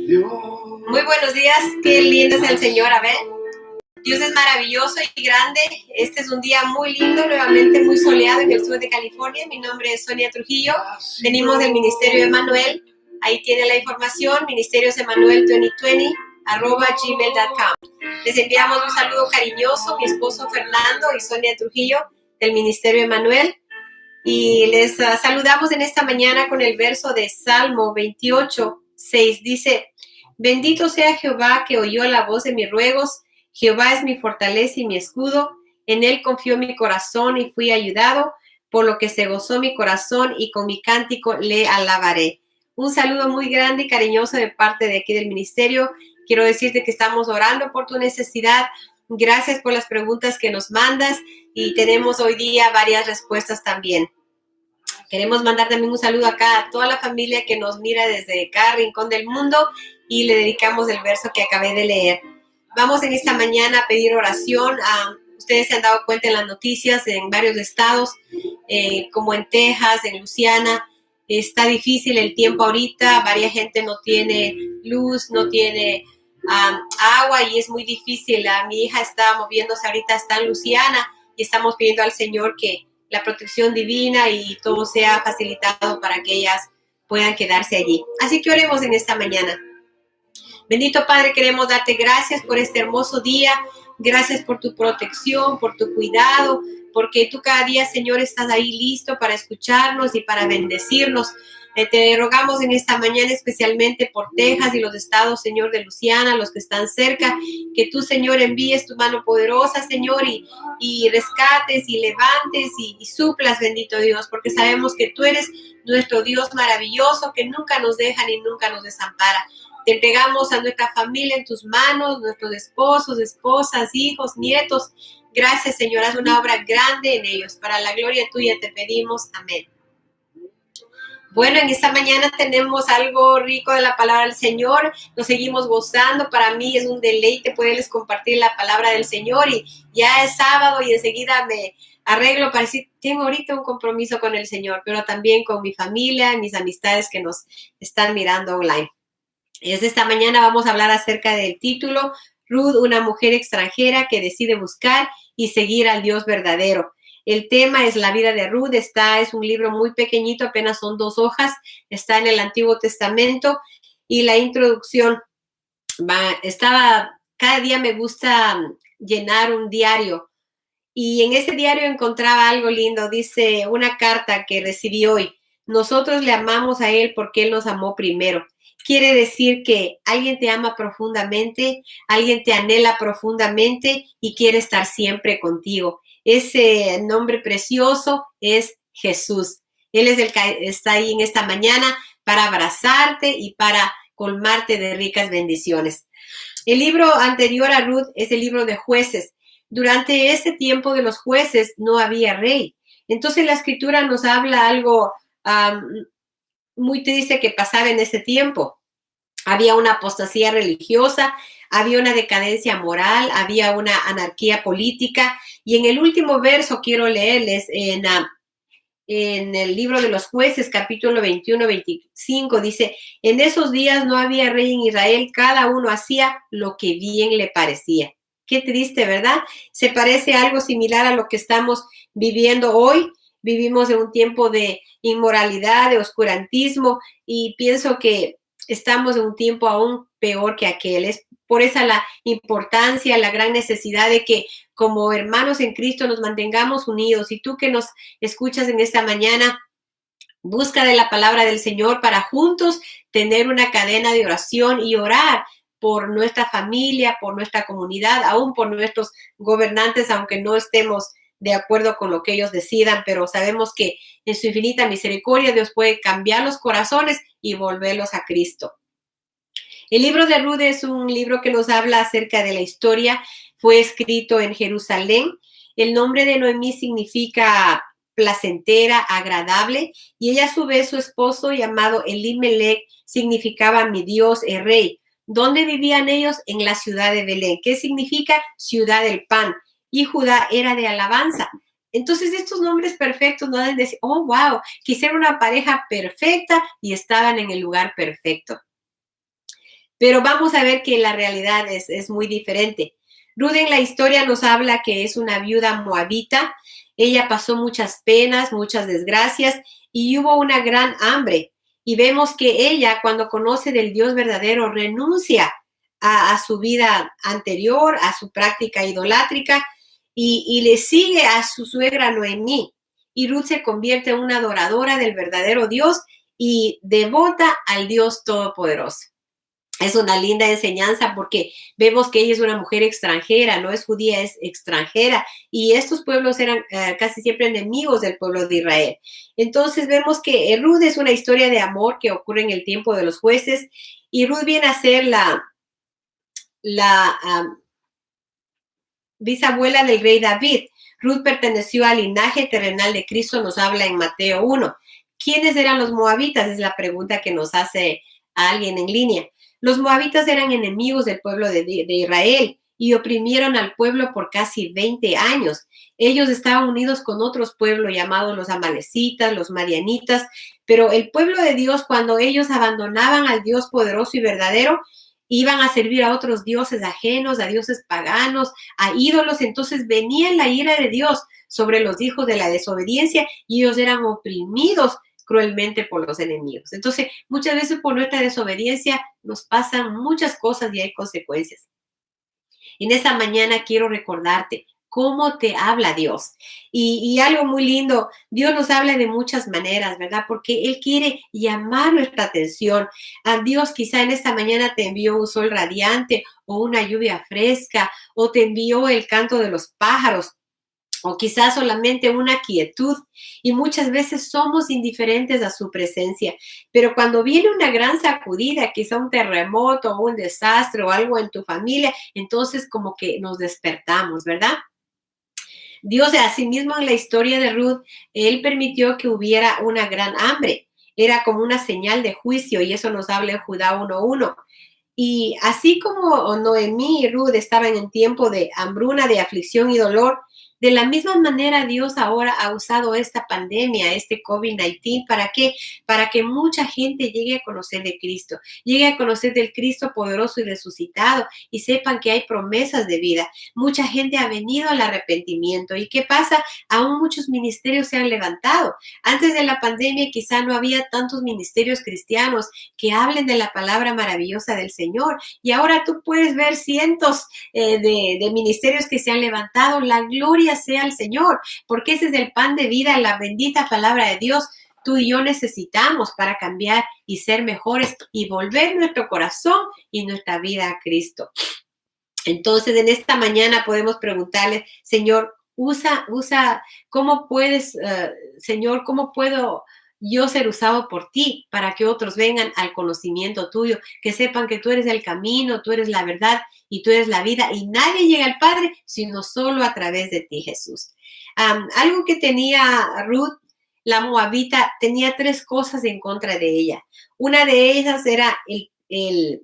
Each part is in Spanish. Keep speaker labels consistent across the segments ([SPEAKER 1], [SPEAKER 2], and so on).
[SPEAKER 1] Muy buenos días, qué lindo es el Señor, a ver. Dios es maravilloso y grande. Este es un día muy lindo, nuevamente muy soleado en el sur de California. Mi nombre es Sonia Trujillo. Venimos del Ministerio Emanuel. Ahí tiene la información, ministeriosemanuel2020@gmail.com. Les enviamos un saludo cariñoso, mi esposo Fernando y Sonia Trujillo del Ministerio Emanuel. Y les saludamos en esta mañana con el verso de Salmo 28:6. Dice: bendito sea Jehová que oyó la voz de mis ruegos. Jehová es mi fortaleza y mi escudo. En él confió mi corazón y fui ayudado, por lo que se gozó mi corazón y con mi cántico le alabaré. Un saludo muy grande y cariñoso de parte de aquí del ministerio. Quiero decirte que estamos orando por tu necesidad. Gracias por las preguntas que nos mandas y tenemos hoy día varias respuestas también. Queremos mandar también un saludo acá a toda la familia que nos mira desde cada rincón del mundo y le dedicamos el verso que acabé de leer. Vamos en esta mañana a pedir oración. Ustedes se han dado cuenta en las noticias en varios estados, como en Texas, en Luisiana. Está difícil el tiempo ahorita, varias gente no tiene luz, no tiene agua y es muy difícil. Mi hija está moviéndose ahorita, está en Luisiana y estamos pidiendo al Señor que la protección divina y todo sea facilitado para que ellas puedan quedarse allí. Así que oremos en esta mañana. Bendito Padre, queremos darte gracias por este hermoso día. Gracias por tu protección, por tu cuidado, porque tú cada día, Señor, estás ahí listo para escucharnos y para bendecirnos. Te rogamos en esta mañana especialmente por Texas y los estados, Señor, de Luisiana, los que están cerca, que tú, Señor, envíes tu mano poderosa, Señor, y rescates y levantes y suplas, bendito Dios, porque sabemos que tú eres nuestro Dios maravilloso, que nunca nos deja ni nunca nos desampara. Te entregamos a nuestra familia en tus manos, nuestros esposos, esposas, hijos, nietos. Gracias, Señor, haz una obra grande en ellos. Para la gloria tuya te pedimos. Amén. Bueno, en esta mañana tenemos algo rico de la palabra del Señor. Nos seguimos gozando. Para mí es un deleite poderles compartir la palabra del Señor. Y ya es sábado y enseguida me arreglo para decir, tengo ahorita un compromiso con el Señor, pero también con mi familia, mis amistades que nos están mirando online. Esta mañana vamos a hablar acerca del título, Ruth, una mujer extranjera que decide buscar y seguir al Dios verdadero. El tema es la vida de Ruth. Es un libro muy pequeñito, apenas son 2 hojas, está en el Antiguo Testamento y la introducción cada día me gusta llenar un diario y en ese diario encontraba algo lindo. Dice una carta que recibí hoy: nosotros le amamos a él porque él nos amó primero. Quiere decir que alguien te ama profundamente, alguien te anhela profundamente y quiere estar siempre contigo. Ese nombre precioso es Jesús. Él es el que está ahí en esta mañana para abrazarte y para colmarte de ricas bendiciones. El libro anterior a Ruth es el libro de Jueces. Durante ese tiempo de los jueces no había rey. Entonces la escritura nos habla algo muy triste que pasaba en ese tiempo. Había una apostasía religiosa, había una decadencia moral, había una anarquía política. Y en el último verso quiero leerles en el libro de los Jueces, capítulo 21-25, dice: en esos días no había rey en Israel, cada uno hacía lo que bien le parecía. Qué triste, ¿verdad? Se parece algo similar a lo que estamos viviendo hoy. Vivimos en un tiempo de inmoralidad, de oscurantismo, y pienso que estamos en un tiempo aún peor que aquel. Es por esa la importancia, la gran necesidad de que como hermanos en Cristo nos mantengamos unidos. Y tú que nos escuchas en esta mañana, busca de la palabra del Señor para juntos tener una cadena de oración y orar por nuestra familia, por nuestra comunidad, aún por nuestros gobernantes, aunque no estemos de acuerdo con lo que ellos decidan, pero sabemos que en su infinita misericordia Dios puede cambiar los corazones y volverlos a Cristo. El libro de Ruth es un libro que nos habla acerca de la historia. Fue escrito en Jerusalén. El nombre de Noemí significa placentera, agradable, y ella a su vez, su esposo llamado Elimelech, significaba mi Dios, el rey. ¿Dónde vivían ellos? En la ciudad de Belén. ¿Qué significa? Ciudad del pan. Y Judá era de alabanza. Entonces estos nombres perfectos nos hacen decir, oh, wow, quisieron una pareja perfecta y estaban en el lugar perfecto. Pero vamos a ver que la realidad es muy diferente. Ruth en la historia nos habla que es una viuda moabita. Ella pasó muchas penas, muchas desgracias y hubo una gran hambre. Y vemos que ella, cuando conoce del Dios verdadero, renuncia a su vida anterior, a su práctica idolátrica y le sigue a su suegra Noemí. Y Ruth se convierte en una adoradora del verdadero Dios y devota al Dios Todopoderoso. Es una linda enseñanza porque vemos que ella es una mujer extranjera, no es judía, es extranjera, y estos pueblos eran casi siempre enemigos del pueblo de Israel. Entonces vemos que Ruth es una historia de amor que ocurre en el tiempo de los jueces, y Ruth viene a ser la bisabuela del rey David. Ruth perteneció al linaje terrenal de Cristo, nos habla en Mateo 1. ¿Quiénes eran los moabitas? Es la pregunta que nos hace a alguien en línea. Los moabitas eran enemigos del pueblo de Israel y oprimieron al pueblo por casi 20 años. Ellos estaban unidos con otros pueblos llamados los amalecitas, los madianitas, pero el pueblo de Dios, cuando ellos abandonaban al Dios poderoso y verdadero, iban a servir a otros dioses ajenos, a dioses paganos, a ídolos. Entonces venía la ira de Dios sobre los hijos de la desobediencia y ellos eran oprimidos cruelmente por los enemigos. Entonces, muchas veces por nuestra desobediencia nos pasan muchas cosas y hay consecuencias. En esta mañana quiero recordarte cómo te habla Dios. Y algo muy lindo, Dios nos habla de muchas maneras, ¿verdad? Porque Él quiere llamar nuestra atención. A Dios quizá en esta mañana te envió un sol radiante o una lluvia fresca o te envió el canto de los pájaros, o quizás solamente una quietud, y muchas veces somos indiferentes a su presencia. Pero cuando viene una gran sacudida, quizá un terremoto o un desastre o algo en tu familia, entonces como que nos despertamos, ¿verdad? Dios, asimismo, en la historia de Ruth, Él permitió que hubiera una gran hambre. Era como una señal de juicio, y eso nos habla en Judá 1:1. Y así como Noemí y Ruth estaban en tiempo de hambruna, de aflicción y dolor, de la misma manera Dios ahora ha usado esta pandemia, este COVID-19, ¿para qué? Para que mucha gente llegue a conocer de Cristo, llegue a conocer del Cristo poderoso y resucitado y sepan que hay promesas de vida. Mucha gente ha venido al arrepentimiento. ¿Y qué pasa? Aún muchos ministerios se han levantado. Antes de la pandemia quizá no había tantos ministerios cristianos que hablen de la palabra maravillosa del Señor. Y ahora tú puedes ver cientos de ministerios que se han levantado. La gloria sea al Señor, porque ese es el pan de vida, la bendita palabra de Dios. Tú y yo necesitamos para cambiar y ser mejores y volver nuestro corazón y nuestra vida a Cristo. Entonces, en esta mañana podemos preguntarle, Señor, usa, ¿cómo puedes, Señor, cómo puedo yo ser usado por ti para que otros vengan al conocimiento tuyo, que sepan que tú eres el camino, tú eres la verdad y tú eres la vida, y nadie llega al Padre sino solo a través de ti, Jesús? Algo que tenía Ruth, la moabita, tenía 3 cosas en contra de ella. Una de ellas era en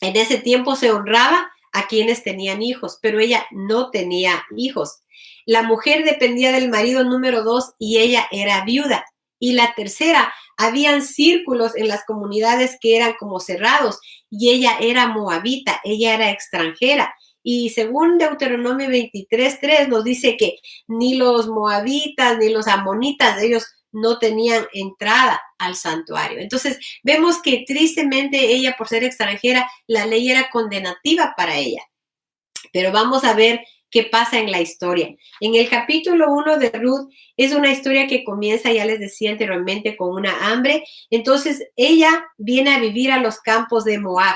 [SPEAKER 1] ese tiempo se honraba a quienes tenían hijos, pero ella no tenía hijos. La mujer dependía del marido número 2 y ella era viuda. Y la tercera, habían círculos en las comunidades que eran como cerrados y ella era moabita, ella era extranjera. Y según Deuteronomio 23:3 nos dice que ni los moabitas ni los amonitas, ellos no tenían entrada al santuario. Entonces vemos que tristemente ella, por ser extranjera, la ley era condenativa para ella. Pero vamos a ver qué pasa en la historia. En el capítulo 1 de Ruth es una historia que comienza, ya les decía anteriormente, con una hambre. Entonces ella viene a vivir a los campos de Moab.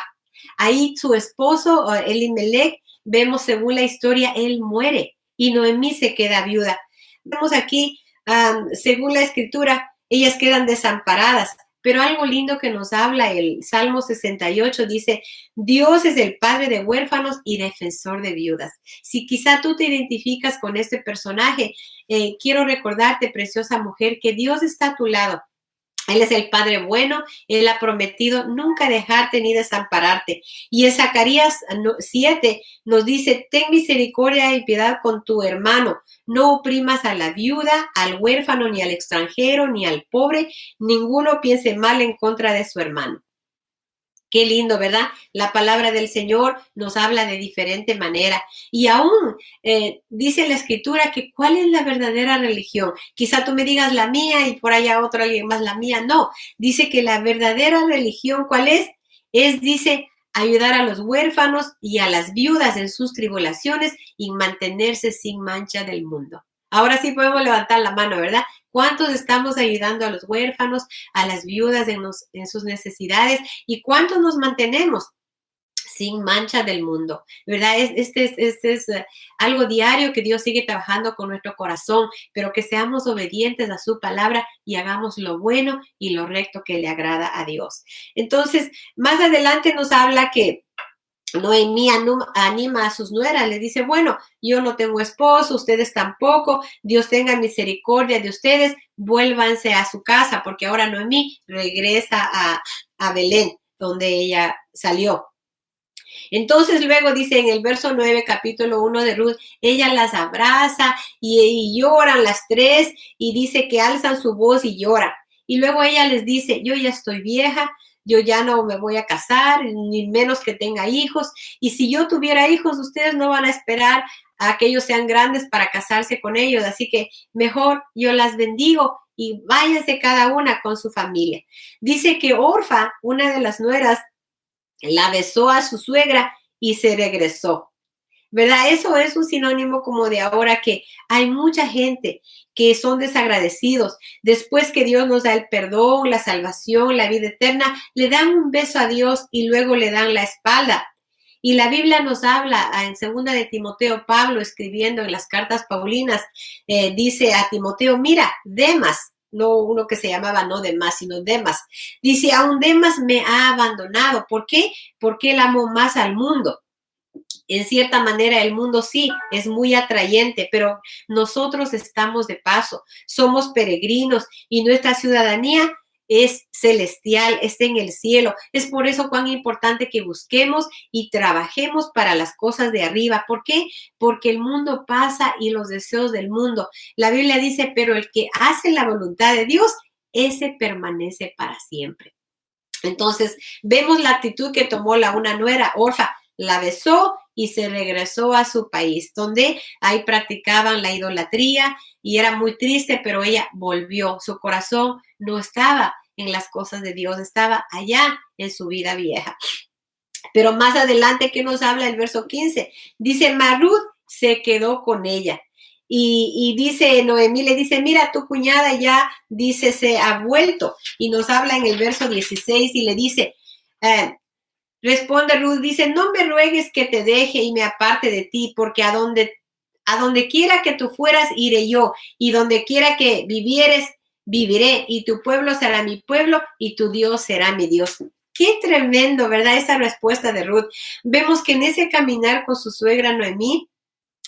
[SPEAKER 1] Ahí su esposo, Elimelech, vemos según la historia, él muere y Noemí se queda viuda. Vemos aquí, según la escritura, ellas quedan desamparadas. Pero algo lindo que nos habla el Salmo 68 dice, Dios es el padre de huérfanos y defensor de viudas. Si quizá tú te identificas con este personaje, quiero recordarte, preciosa mujer, que Dios está a tu lado. Él es el Padre bueno, Él ha prometido nunca dejarte ni desampararte. Y en Zacarías 7 nos dice, ten misericordia y piedad con tu hermano. No oprimas a la viuda, al huérfano, ni al extranjero, ni al pobre. Ninguno piense mal en contra de su hermano. Qué lindo, ¿verdad? La palabra del Señor nos habla de diferente manera. Y aún dice la Escritura que ¿cuál es la verdadera religión? Quizá tú me digas la mía y por allá otro alguien más la mía. No, dice que la verdadera religión, ¿cuál es? Dice, ayudar a los huérfanos y a las viudas en sus tribulaciones y mantenerse sin mancha del mundo. Ahora sí podemos levantar la mano, ¿verdad? ¿Cuántos estamos ayudando a los huérfanos, a las viudas en sus necesidades? ¿Y cuántos nos mantenemos sin mancha del mundo? ¿Verdad? Este es algo diario que Dios sigue trabajando con nuestro corazón, pero que seamos obedientes a su palabra y hagamos lo bueno y lo recto que le agrada a Dios. Entonces, más adelante nos habla que Noemí anima a sus nueras, les dice, bueno, yo no tengo esposo, ustedes tampoco, Dios tenga misericordia de ustedes, vuélvanse a su casa, porque ahora Noemí regresa a Belén, donde ella salió. Entonces luego dice en el verso 9, capítulo 1 de Ruth, ella las abraza y lloran las tres y dice que alzan su voz y lloran. Y luego ella les dice, yo ya estoy vieja, yo ya no me voy a casar, ni menos que tenga hijos. Y si yo tuviera hijos, ustedes no van a esperar a que ellos sean grandes para casarse con ellos. Así que mejor yo las bendigo y váyanse cada una con su familia. Dice que Orfa, una de las nueras, la besó a su suegra y se regresó. ¿Verdad? Eso es un sinónimo como de ahora, que hay mucha gente que son desagradecidos. Después que Dios nos da el perdón, la salvación, la vida eterna, le dan un beso a Dios y luego le dan la espalda. Y la Biblia nos habla en 2 de Timoteo, Pablo escribiendo en las cartas paulinas, dice a Timoteo, mira, Demas, no uno que se llamaba no Demas, sino Demas, dice, aún Demas me ha abandonado. ¿Por qué? Porque él amó más al mundo. En cierta manera el mundo sí es muy atrayente, pero nosotros estamos de paso, somos peregrinos y nuestra ciudadanía es celestial, está en el cielo. Es por eso cuán importante que busquemos y trabajemos para las cosas de arriba. ¿Por qué? Porque el mundo pasa y los deseos del mundo. La Biblia dice, pero el que hace la voluntad de Dios, ese permanece para siempre. Entonces, vemos la actitud que tomó una nuera, Orfa, la besó y se regresó a su país, donde ahí practicaban la idolatría y era muy triste, pero ella volvió. Su corazón no estaba en las cosas de Dios, estaba allá en su vida vieja. Pero más adelante, ¿qué nos habla el verso 15? Dice, Marut se quedó con ella. Y dice, Noemí le dice, mira, tu cuñada ya, dice, se ha vuelto. Y nos habla en el verso 16 y le dice, responde Ruth, dice, no me ruegues que te deje y me aparte de ti, porque a donde quiera que tú fueras, iré yo, y donde quiera que vivieres, viviré, y tu pueblo será mi pueblo, y tu Dios será mi Dios. Qué tremendo, ¿verdad? Esa respuesta de Ruth. Vemos que en ese caminar con su suegra Noemí,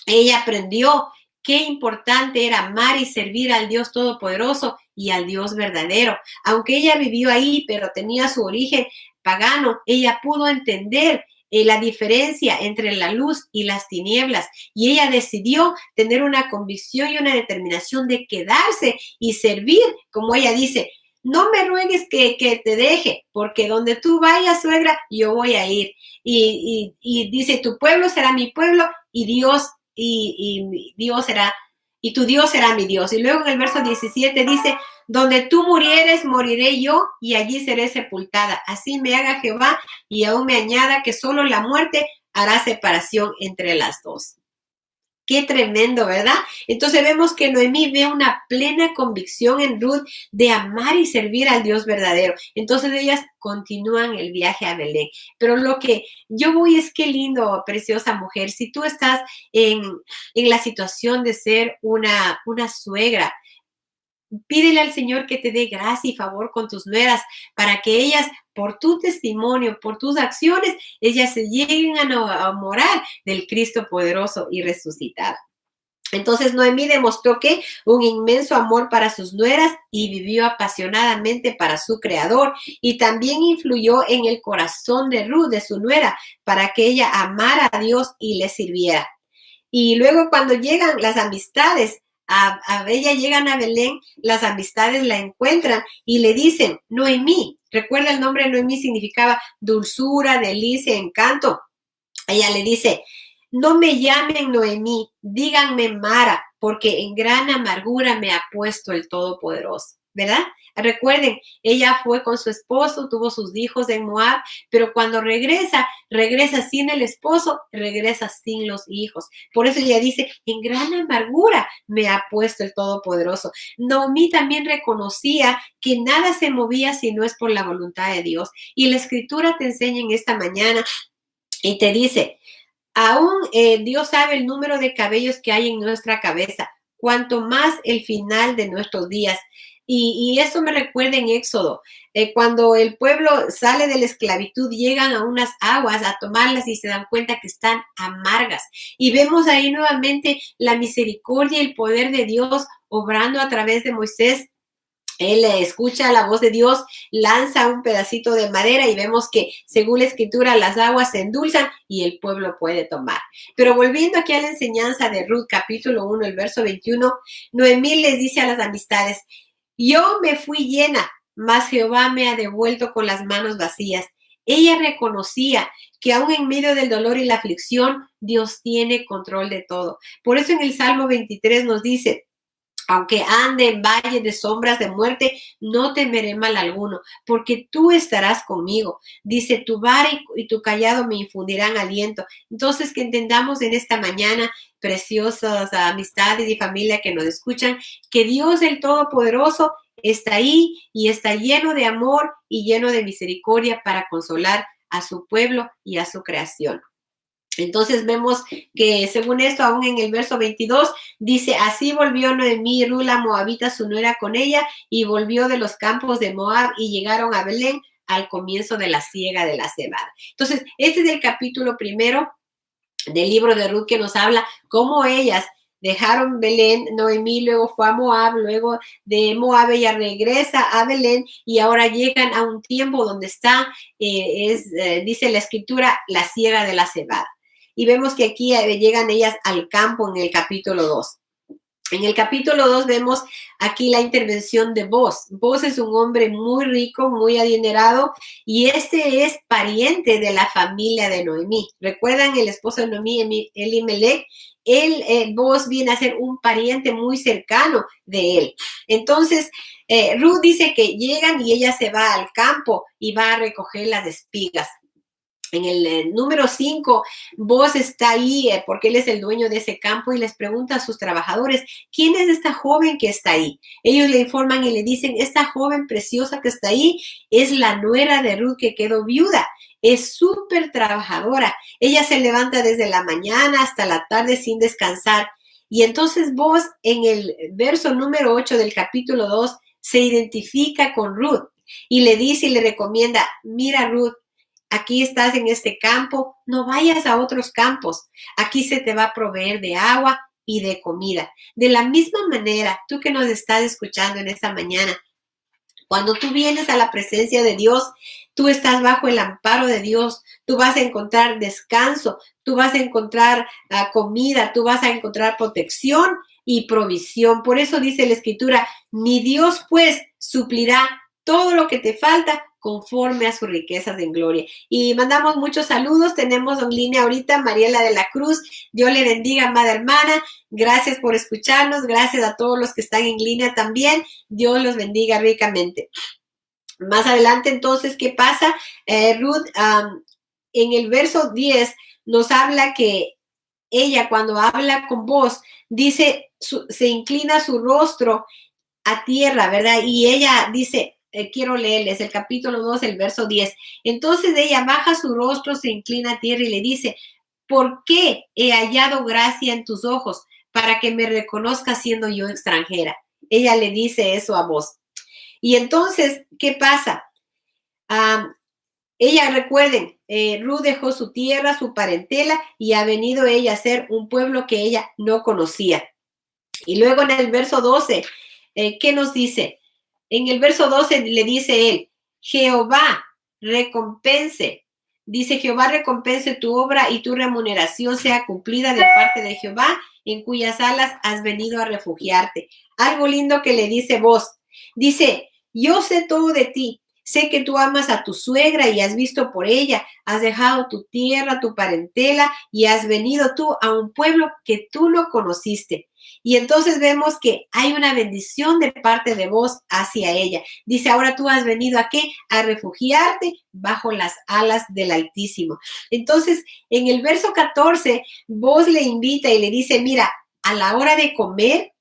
[SPEAKER 1] ella aprendió qué importante era amar y servir al Dios Todopoderoso y al Dios verdadero. Aunque ella vivió ahí, pero tenía su origen pagano, ella pudo entender la diferencia entre la luz y las tinieblas, y ella decidió tener una convicción y una determinación de quedarse y servir, como ella dice, no me ruegues que te deje, porque donde tú vayas, suegra, yo voy a ir. Y dice, tu pueblo será mi pueblo y Dios será, y tu Dios será mi Dios. Y luego en el verso 17 dice, donde tú murieres, moriré yo, y allí seré sepultada. Así me haga Jehová, y aún me añada que solo la muerte hará separación entre las dos. Qué tremendo, ¿verdad? Entonces vemos que Noemí ve una plena convicción en Ruth de amar y servir al Dios verdadero. Entonces ellas continúan el viaje a Belén. Pero lo que yo voy es, qué lindo, preciosa mujer, si tú estás en la situación de ser una suegra, pídele al Señor que te dé gracia y favor con tus nueras, para que ellas, por tu testimonio, por tus acciones, ellas se lleguen a enamorar del Cristo poderoso y resucitado. Entonces Noemí demostró que un inmenso amor para sus nueras y vivió apasionadamente para su creador, y también influyó en el corazón de Ruth, de su nuera, para que ella amara a Dios y le sirviera. Y luego cuando llegan las amistades, a ella llegan a Belén, las amistades la encuentran y le dicen, Noemí, Recuerda, el nombre Noemí significaba dulzura, delicia, encanto. Ella le dice, no me llamen Noemí, díganme Mara, porque en gran amargura me ha puesto el Todopoderoso, ¿verdad? Recuerden, ella fue con su esposo, tuvo sus hijos en Moab, pero cuando regresa sin el esposo, regresa sin los hijos. Por eso ella dice, en gran amargura me ha puesto el Todopoderoso. Noemí también reconocía que nada se movía si no es por la voluntad de Dios. Y la Escritura te enseña en esta mañana y te dice, aún Dios sabe el número de cabellos que hay en nuestra cabeza, cuanto más el final de nuestros días. Y eso me recuerda en Éxodo, cuando el pueblo sale de la esclavitud, llegan a unas aguas a tomarlas y se dan cuenta que están amargas. Y vemos ahí nuevamente la misericordia y el poder de Dios obrando a través de Moisés. Él escucha la voz de Dios, lanza un pedacito de madera y vemos que, según la Escritura, las aguas se endulzan y el pueblo puede tomar. Pero volviendo aquí a la enseñanza de Ruth, capítulo 1, el verso 21, Noemí les dice a las amistades, yo me fui llena, mas Jehová me ha devuelto con las manos vacías. Ella reconocía que aún en medio del dolor y la aflicción, Dios tiene control de todo. Por eso en el Salmo 23 nos dice, aunque ande en valle de sombras de muerte, no temeré mal alguno, porque tú estarás conmigo. Dice, tu vara y tu callado me infundirán aliento. Entonces, que entendamos en esta mañana, preciosas amistades y familia que nos escuchan, que Dios el Todopoderoso está ahí y está lleno de amor y lleno de misericordia para consolar a su pueblo y a su creación. Entonces vemos que según esto, aún en el verso 22, dice, así volvió Noemí, Ruth la moabita, su nuera con ella, y volvió de los campos de Moab y llegaron a Belén al comienzo de la siega de la cebada. Entonces, este es el capítulo primero del libro de Ruth que nos habla cómo ellas dejaron Belén. Noemí luego fue a Moab, luego de Moab ella regresa a Belén y ahora llegan a un tiempo donde está, dice la Escritura, la siega de la cebada. Y vemos que aquí llegan ellas al campo en el capítulo 2. En el capítulo 2 vemos aquí la intervención de Boz. Boz es un hombre muy rico, muy adinerado, y este es pariente de la familia de Noemí. ¿Recuerdan el esposo de Noemí, Elimelech? Boz viene a ser un pariente muy cercano de él. Entonces, Ruth dice que llegan y ella se va al campo y va a recoger las espigas. En el número 5, Boz está ahí porque él es el dueño de ese campo y les pregunta a sus trabajadores, ¿quién es esta joven que está ahí? Ellos le informan y le dicen, esta joven preciosa que está ahí es la nuera de Ruth que quedó viuda. Es súper trabajadora. Ella se levanta desde la mañana hasta la tarde sin descansar. Y entonces Boz en el verso número 8 del capítulo 2 se identifica con Ruth y le dice y le recomienda, mira Ruth, aquí estás en este campo, no vayas a otros campos. Aquí se te va a proveer de agua y de comida. De la misma manera, tú que nos estás escuchando en esta mañana, cuando tú vienes a la presencia de Dios, tú estás bajo el amparo de Dios, tú vas a encontrar descanso, tú vas a encontrar comida, tú vas a encontrar protección y provisión. Por eso dice la Escritura, mi Dios pues suplirá todo lo que te falta conforme a sus riquezas en gloria. Y mandamos muchos saludos. Tenemos en línea ahorita Mariela de la Cruz. Dios le bendiga, amada hermana. Gracias por escucharnos. Gracias a todos los que están en línea también. Dios los bendiga ricamente. Más adelante, entonces, ¿qué pasa? Ruth, en el verso 10, nos habla que ella, cuando habla con voz, dice, se inclina su rostro a tierra, ¿verdad? Y ella dice, quiero leerles el capítulo 2, el verso 10. Entonces ella baja su rostro, se inclina a tierra y le dice, ¿por qué he hallado gracia en tus ojos para que me reconozcas siendo yo extranjera? Ella le dice eso a vos. Y entonces, ¿qué pasa? Ella, recuerden, Ruth dejó su tierra, su parentela, y ha venido ella a ser un pueblo que ella no conocía. Y luego en el verso 12, ¿qué nos dice? En el verso 12 le dice él, Jehová recompense. Dice, Jehová recompense tu obra y tu remuneración sea cumplida de parte de Jehová, en cuyas alas has venido a refugiarte. Algo lindo que le dice vos. Dice, yo sé todo de ti, Sé que tú amas a tu suegra y has visto por ella, has dejado tu tierra, tu parentela y has venido tú a un pueblo que tú no conociste. Y entonces vemos que hay una bendición de parte de vos hacia ella. Dice, ahora tú has venido ¿a qué? A refugiarte bajo las alas del Altísimo. Entonces, en el verso 14, vos le invita y le dice, mira, a la hora de comer,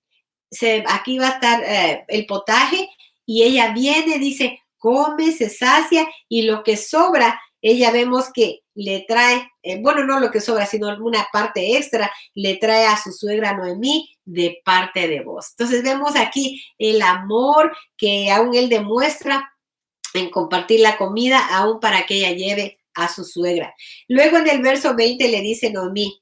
[SPEAKER 1] aquí va a estar el potaje y ella viene, dice, come, se sacia y lo que sobra, ella vemos que le trae, bueno, no lo que sobra, sino una parte extra, le trae a su suegra Noemí de parte de vos. Entonces vemos aquí el amor que aún él demuestra en compartir la comida, aún para que ella lleve a su suegra. Luego en el verso 20 le dice Noemí,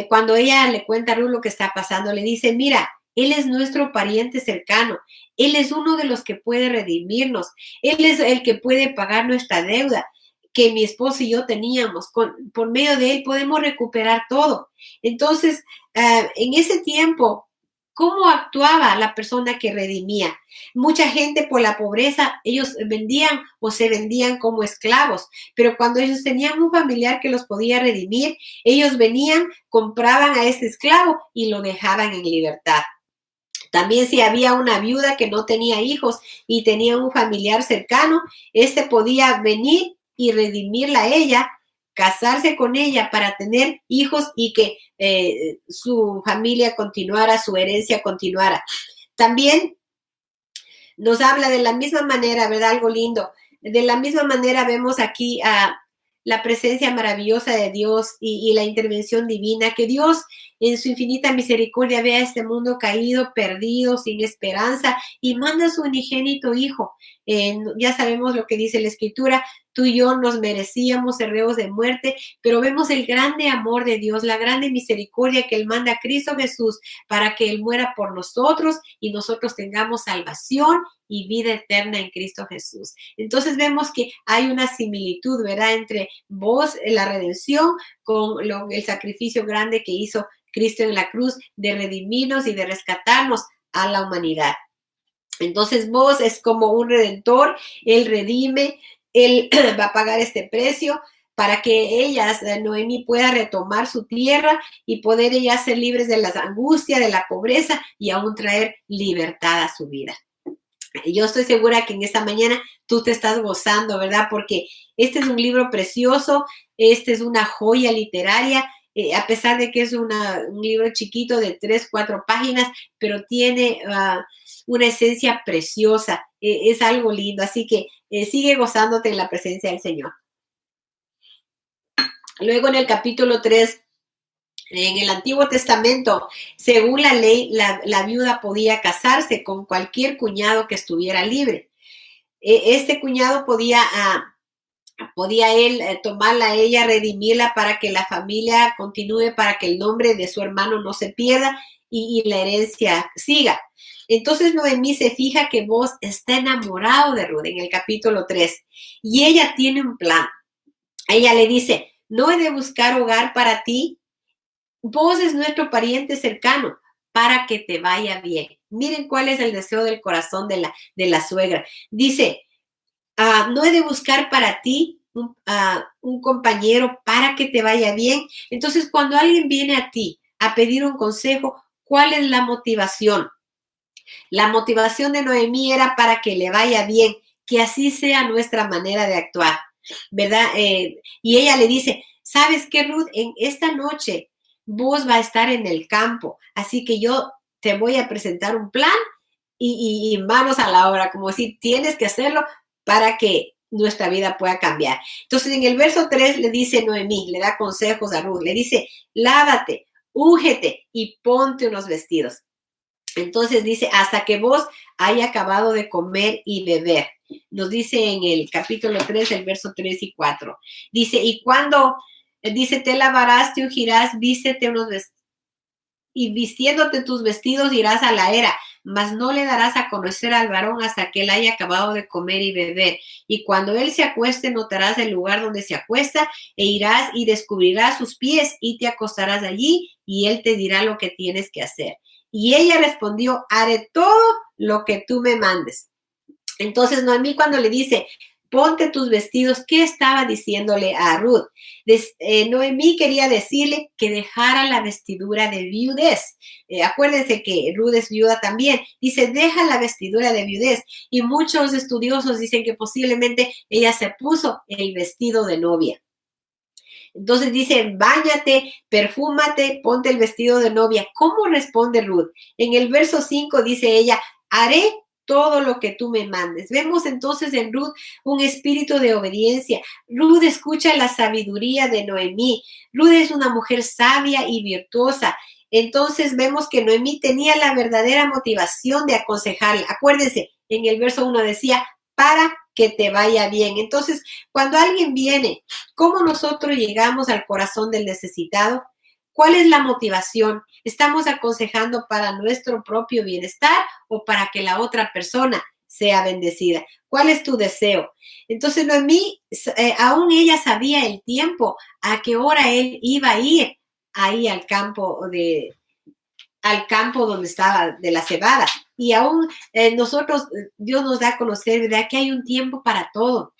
[SPEAKER 1] cuando ella le cuenta a Ruth lo que está pasando, le dice, mira, él es nuestro pariente cercano. Él es uno de los que puede redimirnos. Él es el que puede pagar nuestra deuda que mi esposo y yo teníamos. Por medio de él podemos recuperar todo. Entonces, en ese tiempo, ¿cómo actuaba la persona que redimía? Mucha gente por la pobreza, ellos vendían o se vendían como esclavos, pero cuando ellos tenían un familiar que los podía redimir, ellos venían, compraban a ese esclavo y lo dejaban en libertad. También si había una viuda que no tenía hijos y tenía un familiar cercano, este podía venir y redimirla a ella, casarse con ella para tener hijos y que su familia continuara, su herencia continuara. También nos habla de la misma manera, ¿verdad? Algo lindo. De la misma manera vemos aquí a la presencia maravillosa de Dios y la intervención divina, que Dios en su infinita misericordia ve a este mundo caído, perdido, sin esperanza, y manda a su unigénito Hijo. Ya sabemos lo que dice la Escritura, tú y yo nos merecíamos ser reos de muerte, pero vemos el grande amor de Dios, la grande misericordia que Él manda a Cristo Jesús para que Él muera por nosotros y nosotros tengamos salvación y vida eterna en Cristo Jesús. Entonces vemos que hay una similitud, ¿verdad?, entre vos, la redención, con el sacrificio grande que hizo Cristo en la cruz de redimirnos y de rescatarnos a la humanidad. Entonces vos es como un redentor, Él redime, Él va a pagar este precio para que ellas, Noemí, pueda retomar su tierra y poder ellas ser libres de la angustia, de la pobreza y aún traer libertad a su vida. Yo estoy segura que en esta mañana tú te estás gozando, ¿verdad? Porque este es un libro precioso, este es una joya literaria, a pesar de que es un libro chiquito de 3, 4 páginas, pero tiene una esencia preciosa, es algo lindo, así que sigue gozándote en la presencia del Señor. Luego en el capítulo 3, en el Antiguo Testamento, según la ley, la viuda podía casarse con cualquier cuñado que estuviera libre. Este cuñado podía él tomarla a ella, redimirla para que la familia continúe, para que el nombre de su hermano no se pierda y la herencia siga. Entonces Noemí se fija que Boaz está enamorado de Ruth en el capítulo 3 y ella tiene un plan. Ella le dice, no he de buscar hogar para ti. Vos es nuestro pariente cercano para que te vaya bien. Miren cuál es el deseo del corazón de la suegra. Dice, no he de buscar para ti un compañero para que te vaya bien. Entonces, cuando alguien viene a ti a pedir un consejo, ¿cuál es la motivación? La motivación de Noemí era para que le vaya bien, que así sea nuestra manera de actuar, ¿verdad? Y ella le dice, ¿sabes qué, Ruth? En esta noche vos va a estar en el campo, así que yo te voy a presentar un plan y manos a la obra, como decir, tienes que hacerlo para que nuestra vida pueda cambiar. Entonces, en el verso 3 le dice Noemí, le da consejos a Ruth, le dice, lávate, úngete y ponte unos vestidos. Entonces dice, hasta que vos haya acabado de comer y beber. Nos dice en el capítulo 3, el verso 3 y 4. Dice, y cuando, dice, te lavarás, te ungirás, vístete unos vestidos, y vistiéndote tus vestidos irás a la era, mas no le darás a conocer al varón hasta que él haya acabado de comer y beber. Y cuando él se acueste, notarás el lugar donde se acuesta, e irás y descubrirás sus pies, y te acostarás allí, y él te dirá lo que tienes que hacer. Y ella respondió, haré todo lo que tú me mandes. Entonces Noemí cuando le dice, ponte tus vestidos, ¿qué estaba diciéndole a Ruth? Noemí quería decirle que dejara la vestidura de viudez. Acuérdense que Ruth es viuda también. Dice, deja la vestidura de viudez. Y muchos estudiosos dicen que posiblemente ella se puso el vestido de novia. Entonces dice, báñate, perfúmate, ponte el vestido de novia. ¿Cómo responde Ruth? En el verso 5 dice ella, haré todo lo que tú me mandes. Vemos entonces en Ruth un espíritu de obediencia. Ruth escucha la sabiduría de Noemí. Ruth es una mujer sabia y virtuosa. Entonces vemos que Noemí tenía la verdadera motivación de aconsejarla. Acuérdense, en el verso 1 decía, para que te vaya bien. Entonces, cuando alguien viene, ¿cómo nosotros llegamos al corazón del necesitado? ¿Cuál es la motivación? ¿Estamos aconsejando para nuestro propio bienestar o para que la otra persona sea bendecida? ¿Cuál es tu deseo? Entonces, Noemí, aún ella sabía el tiempo a qué hora él iba a ir ahí al campo donde estaba de la cebada. Y aún nosotros, Dios nos da a conocer, ¿verdad? Que hay un tiempo para todo.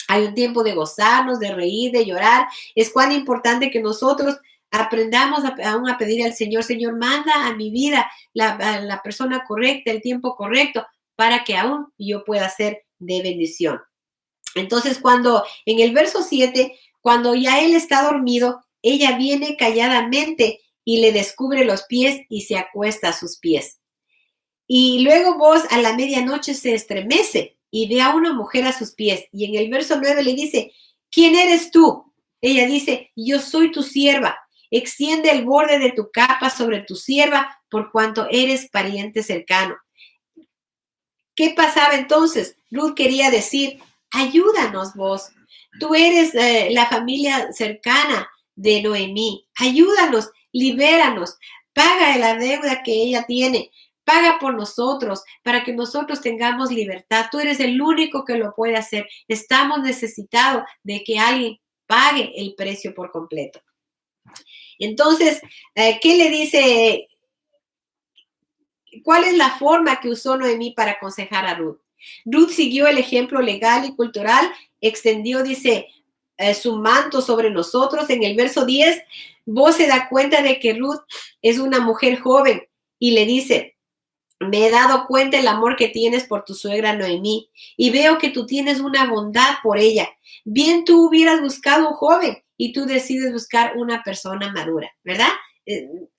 [SPEAKER 1] Hay un tiempo de gozarnos, de reír, de llorar. Es cuán importante que nosotros aprendamos aún a pedir al Señor, Señor, manda a mi vida la persona correcta, el tiempo correcto, para que aún yo pueda ser de bendición. Entonces, cuando en el verso 7, cuando ya él está dormido, ella viene calladamente y le descubre los pies y se acuesta a sus pies. Y luego vos a la medianoche se estremece y ve a una mujer a sus pies. Y en el verso 9 le dice, ¿quién eres tú? Ella dice, yo soy tu sierva. Extiende el borde de tu capa sobre tu sierva por cuanto eres pariente cercano. ¿Qué pasaba entonces? Ruth quería decir, ayúdanos vos. Tú eres la familia cercana de Noemí. Ayúdanos, libéranos. Paga la deuda que ella tiene. Paga por nosotros para que nosotros tengamos libertad. Tú eres el único que lo puede hacer. Estamos necesitados de que alguien pague el precio por completo. Entonces, ¿qué le dice? ¿Cuál es la forma que usó Noemí para aconsejar a Ruth? Ruth siguió el ejemplo legal y cultural, extendió, dice, su manto sobre nosotros. En el verso 10, vos se da cuenta de que Ruth es una mujer joven y le dice, me he dado cuenta el amor que tienes por tu suegra Noemí y veo que tú tienes una bondad por ella. Bien tú hubieras buscado un joven y tú decides buscar una persona madura, ¿verdad?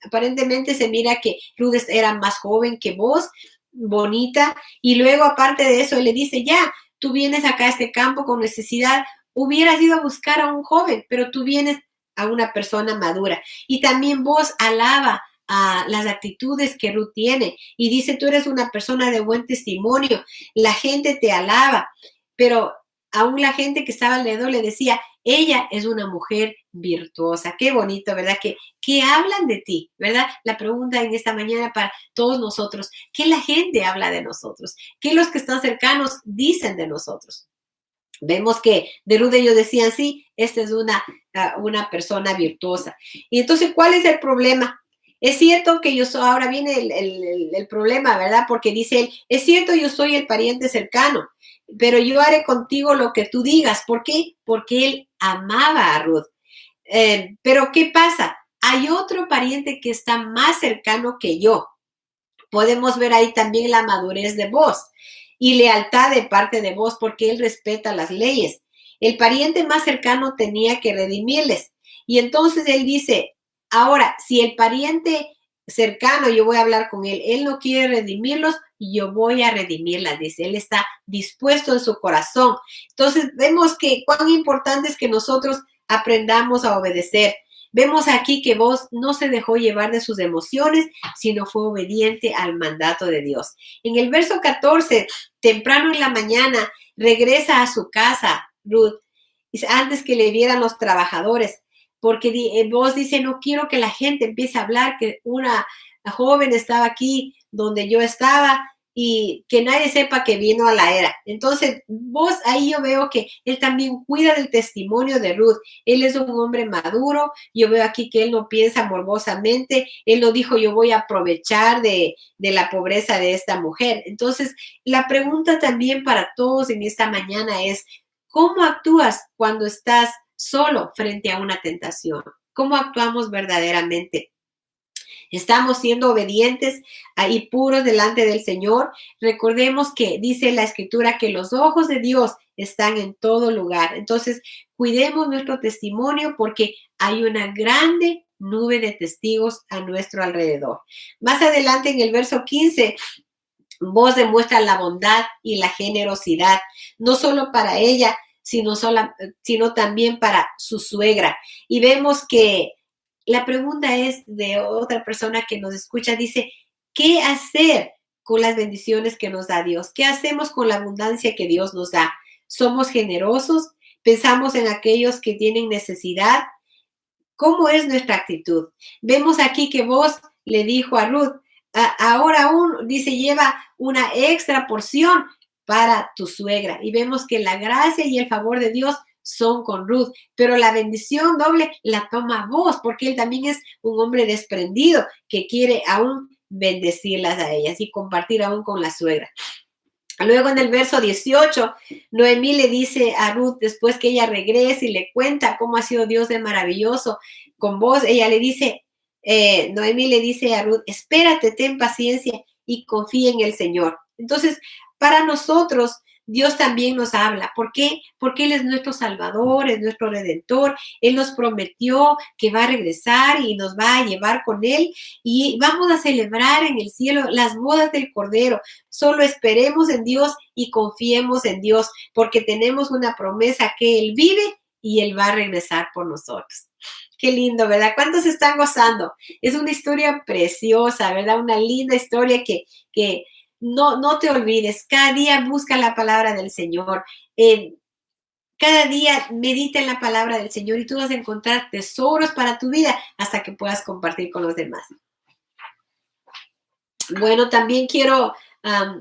[SPEAKER 1] Aparentemente se mira que Ruth era más joven que vos, bonita, y luego aparte de eso él le dice, ya, tú vienes acá a este campo con necesidad, hubieras ido a buscar a un joven, pero tú vienes a una persona madura. Y también vos alaba a las actitudes que Ruth tiene y dice, tú eres una persona de buen testimonio, la gente te alaba, pero aún la gente que estaba alrededor le decía, ella es una mujer virtuosa. Qué bonito, ¿verdad? Que hablan de ti, ¿verdad? La pregunta en esta mañana para todos nosotros, ¿qué la gente habla de nosotros? ¿Qué los que están cercanos dicen de nosotros? Vemos que de Ruth ellos decían, sí, esta es una persona virtuosa. Y entonces, ¿cuál es el problema? Es cierto que yo soy, ahora viene el problema, ¿verdad? Porque dice él, es cierto, yo soy el pariente cercano, pero yo haré contigo lo que tú digas. ¿Por qué? Porque él amaba a Ruth. Pero ¿qué pasa? Hay otro pariente que está más cercano que yo. Podemos ver ahí también la madurez de vos y lealtad de parte de vos porque él respeta las leyes. El pariente más cercano tenía que redimirles. Y entonces él dice, ahora, si el pariente cercano, yo voy a hablar con él, él no quiere redimirlos, yo voy a redimirlas, dice, él está dispuesto en su corazón. Entonces vemos que cuán importante es que nosotros aprendamos a obedecer. Vemos aquí que vos no se dejó llevar de sus emociones, sino fue obediente al mandato de Dios. En el verso 14, temprano en la mañana, regresa a su casa, Ruth, antes que le vieran los trabajadores, porque vos dice, no quiero que la gente empiece a hablar que una joven estaba aquí donde yo estaba y que nadie sepa que vino a la era. Entonces, vos ahí yo veo que él también cuida del testimonio de Ruth. Él es un hombre maduro. Yo veo aquí que él no piensa morbosamente. Él no dijo, yo voy a aprovechar de la pobreza de esta mujer. Entonces, la pregunta también para todos en esta mañana es, ¿cómo actúas cuando estás solo frente a una tentación? ¿Cómo actuamos verdaderamente? ¿Estamos siendo obedientes y puros delante del Señor? Recordemos que dice la Escritura que los ojos de Dios están en todo lugar. Entonces, cuidemos nuestro testimonio porque hay una grande nube de testigos a nuestro alrededor. Más adelante en el verso 15, vos demuestras la bondad y la generosidad, no solo para ella, sino también para su suegra. Y vemos que la pregunta es de otra persona que nos escucha, dice, ¿qué hacer con las bendiciones que nos da Dios? ¿Qué hacemos con la abundancia que Dios nos da? ¿Somos generosos? ¿Pensamos en aquellos que tienen necesidad? ¿Cómo es nuestra actitud? Vemos aquí que vos le dijo a Ruth, ahora aún, dice, lleva una extra porción para tu suegra. Y vemos que la gracia y el favor de Dios son con Ruth, pero la bendición doble la toma vos, porque él también es un hombre desprendido que quiere aún bendecirlas a ellas y compartir aún con la suegra. Luego en el verso 18, Noemí le dice a Ruth, después que ella regrese y le cuenta cómo ha sido Dios de maravilloso con vos, ella le dice, Noemí le dice a Ruth, espérate, ten paciencia y confía en el Señor. Entonces, para nosotros, Dios también nos habla. ¿Por qué? Porque Él es nuestro Salvador, es nuestro Redentor. Él nos prometió que va a regresar y nos va a llevar con Él y vamos a celebrar en el cielo las bodas del Cordero. Solo esperemos en Dios y confiemos en Dios porque tenemos una promesa que Él vive y Él va a regresar por nosotros. Qué lindo, ¿verdad? ¿Cuántos están gozando? Es una historia preciosa, ¿verdad? Una linda historia que no te olvides. Cada día busca la palabra del Señor. Cada día medita en la palabra del Señor y tú vas a encontrar tesoros para tu vida hasta que puedas compartir con los demás. Bueno, también quiero, Mary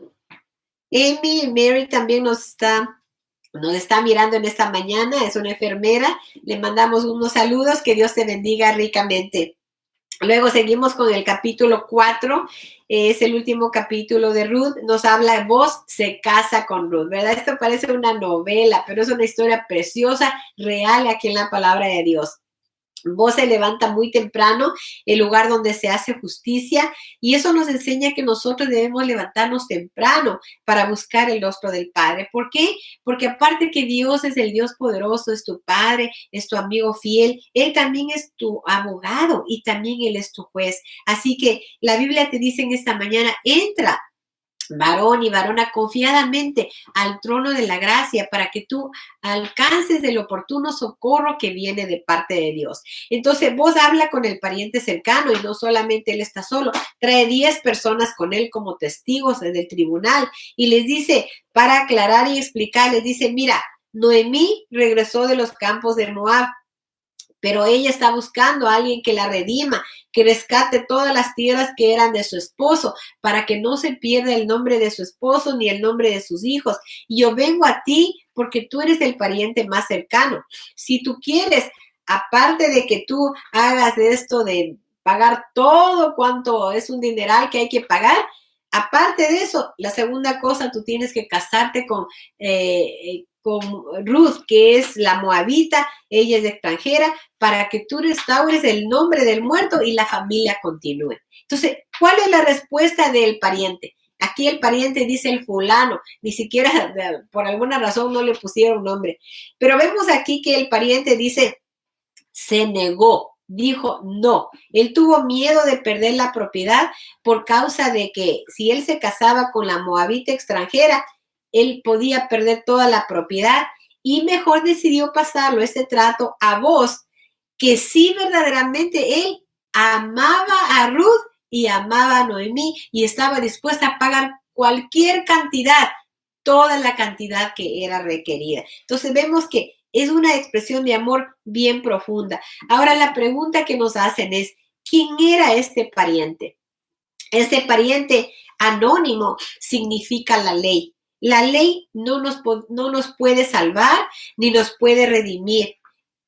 [SPEAKER 1] también nos está mirando en esta mañana, es una enfermera, le mandamos unos saludos, que Dios te bendiga ricamente. Luego seguimos con el capítulo 4, es el último capítulo de Ruth, nos habla, vos se casa con Ruth, ¿verdad? Esto parece una novela, pero es una historia preciosa, real aquí en la palabra de Dios. Vos se levanta muy temprano, el lugar donde se hace justicia, y eso nos enseña que nosotros debemos levantarnos temprano para buscar el rostro del Padre. ¿Por qué? Porque aparte que Dios es el Dios poderoso, es tu Padre, es tu amigo fiel, Él también es tu abogado y también Él es tu juez. Así que la Biblia te dice en esta mañana, entra, varón y varona, confiadamente al trono de la gracia para que tú alcances el oportuno socorro que viene de parte de Dios. Entonces vos habla con el pariente cercano y no solamente él está solo, trae 10 personas con él como testigos desde el tribunal y les dice, para aclarar y explicar, les dice, mira, Noemí regresó de los campos de Moab, pero ella está buscando a alguien que la redima, que rescate todas las tierras que eran de su esposo, para que no se pierda el nombre de su esposo ni el nombre de sus hijos. Y yo vengo a ti porque tú eres el pariente más cercano. Si tú quieres, aparte de que tú hagas esto de pagar todo cuanto es un dineral que hay que pagar, aparte de eso, la segunda cosa, tú tienes que casarte con Ruth, que es la moabita, ella es extranjera, para que tú restaures el nombre del muerto y la familia continúe. Entonces, ¿cuál es la respuesta del pariente? Aquí el pariente dice el fulano, ni siquiera por alguna razón no le pusieron nombre. Pero vemos aquí que el pariente dice, se negó, dijo no. Él tuvo miedo de perder la propiedad por causa de que si él se casaba con la moabita extranjera, él podía perder toda la propiedad y mejor decidió pasarlo ese trato a vos, que sí verdaderamente él amaba a Ruth y amaba a Noemí y estaba dispuesta a pagar cualquier cantidad, toda la cantidad que era requerida. Entonces vemos que es una expresión de amor bien profunda. Ahora la pregunta que nos hacen es, ¿quién era este pariente? Este pariente Anónimo significa la ley. La ley no nos puede salvar ni nos puede redimir.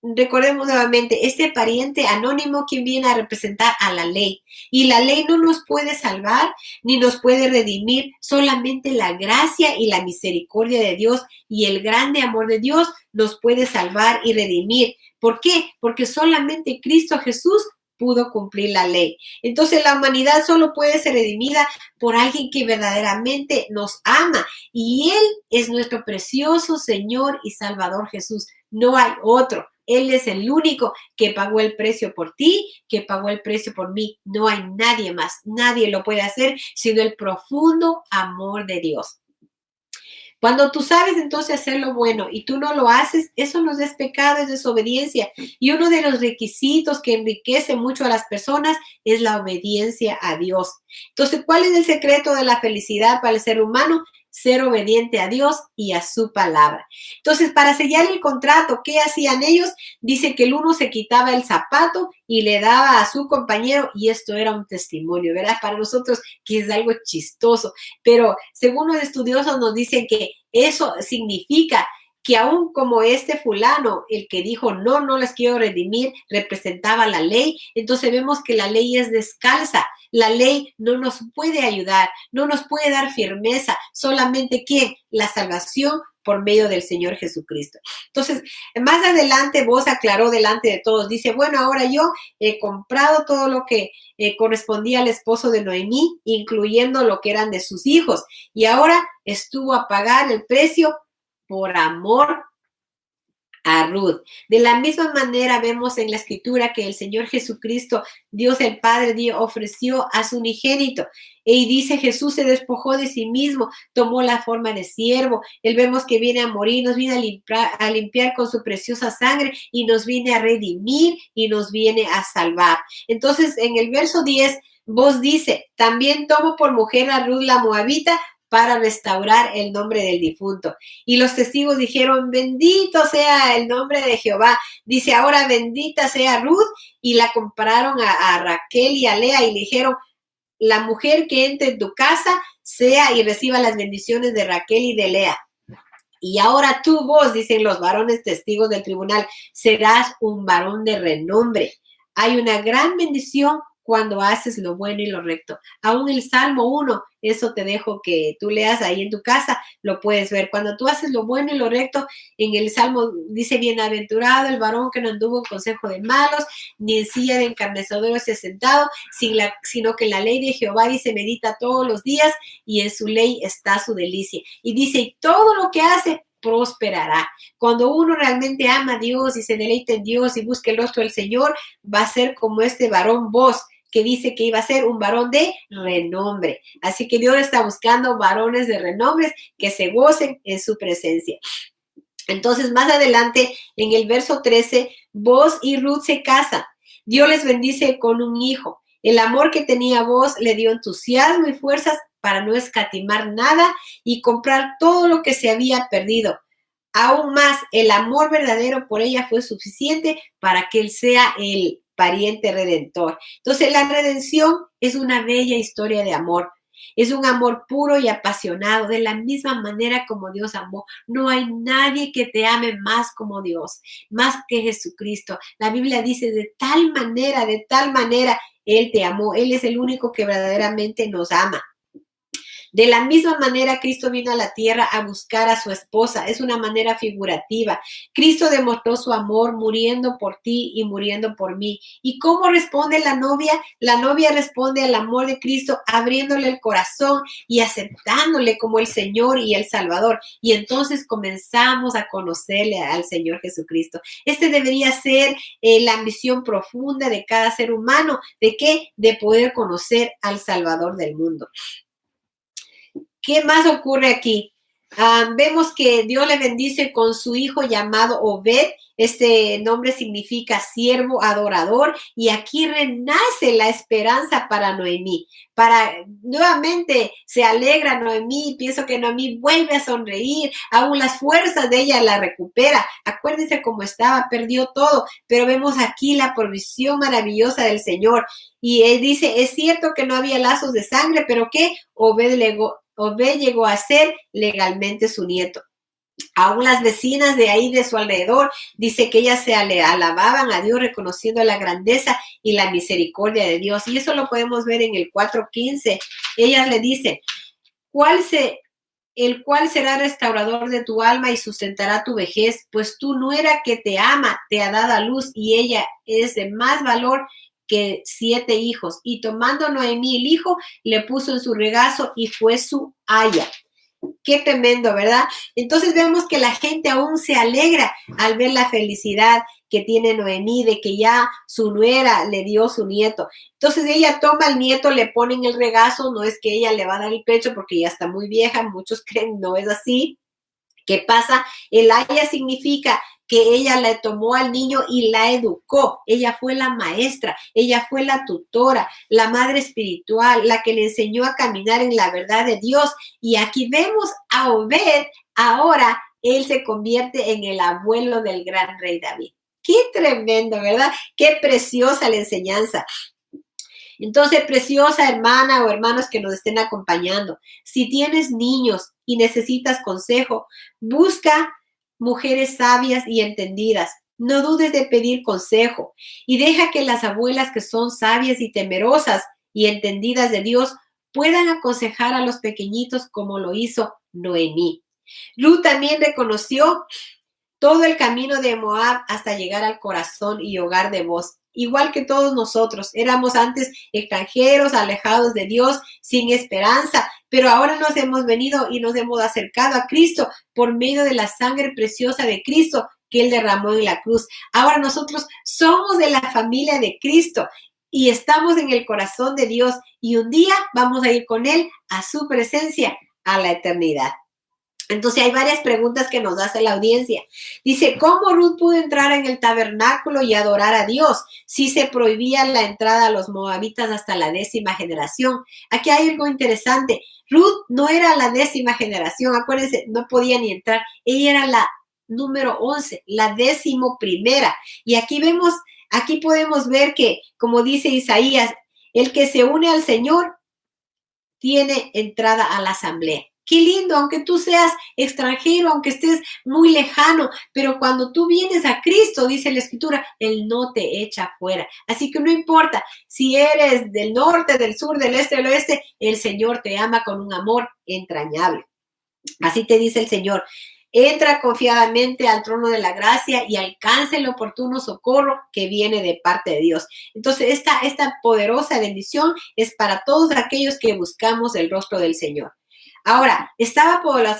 [SPEAKER 1] Recordemos nuevamente, este pariente anónimo quien viene a representar a la ley. Y la ley no nos puede salvar ni nos puede redimir. Solamente la gracia y la misericordia de Dios y el grande amor de Dios nos puede salvar y redimir. ¿Por qué? Porque solamente Cristo Jesús pudo cumplir la ley. Entonces la humanidad solo puede ser redimida por alguien que verdaderamente nos ama. Y Él es nuestro precioso Señor y Salvador Jesús. No hay otro. Él es el único que pagó el precio por ti, que pagó el precio por mí. No hay nadie más. Nadie lo puede hacer sino el profundo amor de Dios. Cuando tú sabes entonces hacer lo bueno y tú no lo haces, eso no es pecado, es desobediencia. Y uno de los requisitos que enriquece mucho a las personas es la obediencia a Dios. Entonces, ¿cuál es el secreto de la felicidad para el ser humano? Ser obediente a Dios y a su palabra. Entonces, para sellar el contrato, ¿qué hacían ellos? Dice que el uno se quitaba el zapato y le daba a su compañero, y esto era un testimonio, ¿verdad? Para nosotros que es algo chistoso, pero según los estudiosos nos dicen que eso significa que aún como este fulano, el que dijo, no les quiero redimir, representaba la ley, entonces vemos que la ley es descalza. La ley no nos puede ayudar, no nos puede dar firmeza, solamente ¿quién? La salvación por medio del Señor Jesucristo. Entonces, más adelante vos aclaró delante de todos, dice, bueno, ahora yo he comprado todo lo que correspondía al esposo de Noemí, incluyendo lo que eran de sus hijos, y ahora estuvo a pagar el precio por amor a Ruth. De la misma manera vemos en la escritura que el Señor Jesucristo, Dios el Padre, ofreció a su unigénito. Y dice, Jesús se despojó de sí mismo, tomó la forma de siervo. Él vemos que viene a morir, nos viene a limpiar con su preciosa sangre y nos viene a redimir y nos viene a salvar. Entonces, en el verso 10, vos dice, también tomo por mujer a Ruth la Moabita, para restaurar el nombre del difunto. Y los testigos dijeron, bendito sea el nombre de Jehová. Dice, ahora bendita sea Ruth, y la compararon a Raquel y a Lea y le dijeron, la mujer que entre en tu casa sea y reciba las bendiciones de Raquel y de Lea. Y ahora tú, vos, dicen los varones testigos del tribunal, serás un varón de renombre. Hay una gran bendición cuando haces lo bueno y lo recto. Aún el Salmo 1, eso te dejo que tú leas ahí en tu casa, lo puedes ver. Cuando tú haces lo bueno y lo recto, en el Salmo dice, bienaventurado el varón que no anduvo en consejo de malos, ni en silla de encarnecedores se ha sentado, sino que en la ley de Jehová dice, medita todos los días, y en su ley está su delicia. Y dice, y todo lo que hace, prosperará. Cuando uno realmente ama a Dios y se deleita en Dios y busca el rostro del Señor, va a ser como este varón vos, que dice que iba a ser un varón de renombre. Así que Dios está buscando varones de renombre que se gocen en su presencia. Entonces, más adelante, en el verso 13, vos y Ruth se casan. Dios les bendice con un hijo. El amor que tenía vos le dio entusiasmo y fuerzas para no escatimar nada y comprar todo lo que se había perdido. Aún más, el amor verdadero por ella fue suficiente para que él sea el pariente redentor. Entonces, la redención es una bella historia de amor. Es un amor puro y apasionado, de la misma manera como Dios amó. No hay nadie que te ame más como Dios, más que Jesucristo. La Biblia dice, de tal manera, Él te amó. Él es el único que verdaderamente nos ama. De la misma manera, Cristo vino a la tierra a buscar a su esposa. Es una manera figurativa. Cristo demostró su amor muriendo por ti y muriendo por mí. ¿Y cómo responde la novia? La novia responde al amor de Cristo abriéndole el corazón y aceptándole como el Señor y el Salvador. Y entonces comenzamos a conocerle al Señor Jesucristo. Este debería ser la ambición profunda de cada ser humano. ¿De qué? De poder conocer al Salvador del mundo. ¿Qué más ocurre aquí? Vemos que Dios le bendice con su hijo llamado Obed. Este nombre significa siervo adorador, y aquí renace la esperanza para Noemí. Nuevamente se alegra Noemí, pienso que Noemí vuelve a sonreír, aún las fuerzas de ella la recupera. Acuérdense cómo estaba, perdió todo, pero vemos aquí la provisión maravillosa del Señor. Y él dice, es cierto que no había lazos de sangre, pero que Obed llegó a ser legalmente su nieto. Aún las vecinas de ahí de su alrededor, dice que ellas se alababan a Dios reconociendo la grandeza y la misericordia de Dios. Y eso lo podemos ver en el 4:15. Ellas le dicen, el cual será restaurador de tu alma y sustentará tu vejez, pues tu nuera que te ama te ha dado a luz, y ella es de más valor que 7 hijos. Y tomando Noemí el hijo, le puso en su regazo y fue su aya. Qué tremendo, ¿verdad? Entonces vemos que la gente aún se alegra al ver la felicidad que tiene Noemí de que ya su nuera le dio su nieto. Entonces ella toma al nieto, le pone en el regazo, no es que ella le va a dar el pecho porque ya está muy vieja, muchos creen no es así. ¿Qué pasa? El aya significa que ella le tomó al niño y la educó. Ella fue la maestra, ella fue la tutora, la madre espiritual, la que le enseñó a caminar en la verdad de Dios. Y aquí vemos a Obed, ahora él se convierte en el abuelo del gran rey David. Qué tremendo, ¿verdad? Qué preciosa la enseñanza. Entonces, preciosa hermana o hermanos que nos estén acompañando, si tienes niños y necesitas consejo, busca mujeres sabias y entendidas. No dudes de pedir consejo y deja que las abuelas que son sabias y temerosas y entendidas de Dios puedan aconsejar a los pequeñitos como lo hizo Noemí. Ruth también reconoció todo el camino de Moab hasta llegar al corazón y hogar de Booz. Igual que todos nosotros, éramos antes extranjeros, alejados de Dios, sin esperanza, pero ahora nos hemos venido y nos hemos acercado a Cristo por medio de la sangre preciosa de Cristo que Él derramó en la cruz. Ahora nosotros somos de la familia de Cristo y estamos en el corazón de Dios, y un día vamos a ir con Él a su presencia, a la eternidad. Entonces hay varias preguntas que nos hace la audiencia. Dice, ¿cómo Ruth pudo entrar en el tabernáculo y adorar a Dios si se prohibía la entrada a los moabitas hasta la 10ª generación? Aquí hay algo interesante. Ruth no era la 10ª generación, acuérdense, no podía ni entrar. Ella era la número 11, la 11ª. Y aquí podemos ver que, como dice Isaías, el que se une al Señor tiene entrada a la asamblea. Qué lindo, aunque tú seas extranjero, aunque estés muy lejano, pero cuando tú vienes a Cristo, dice la Escritura, Él no te echa fuera. Así que no importa si eres del norte, del sur, del este, del oeste, el Señor te ama con un amor entrañable. Así te dice el Señor. Entra confiadamente al trono de la gracia y alcanza el oportuno socorro que viene de parte de Dios. Entonces, esta poderosa bendición es para todos aquellos que buscamos el rostro del Señor. Ahora,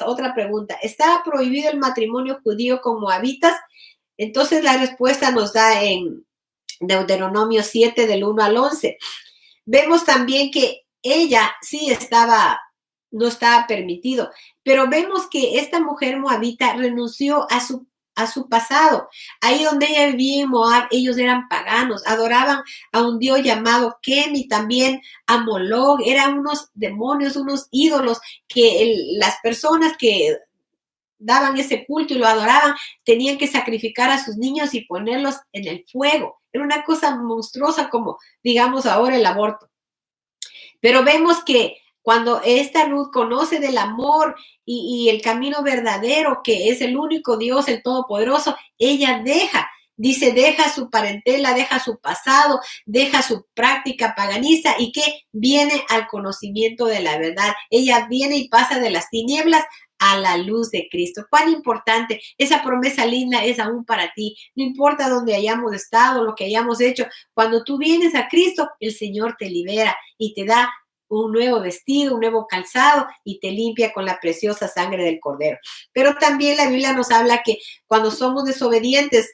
[SPEAKER 1] otra pregunta, ¿estaba prohibido el matrimonio judío con moabitas? Entonces la respuesta nos da en Deuteronomio 7 del 1 al 11. Vemos también que ella sí no estaba permitido, pero vemos que esta mujer moabita renunció a su pasado. Ahí donde ella vivía en Moab, ellos eran paganos, adoraban a un dios llamado Kem y también a Moloch. Eran unos demonios, unos ídolos que las personas que daban ese culto y lo adoraban tenían que sacrificar a sus niños y ponerlos en el fuego. Era una cosa monstruosa como, digamos, ahora el aborto. Pero vemos que cuando esta Ruth conoce del amor y el camino verdadero, que es el único Dios, el Todopoderoso, ella deja su parentela, deja su pasado, deja su práctica paganista y que viene al conocimiento de la verdad. Ella viene y pasa de las tinieblas a la luz de Cristo. Cuán importante, esa promesa linda es aún para ti. No importa dónde hayamos estado, lo que hayamos hecho, cuando tú vienes a Cristo, el Señor te libera y te da un nuevo vestido, un nuevo calzado y te limpia con la preciosa sangre del Cordero. Pero también la Biblia nos habla que cuando somos desobedientes,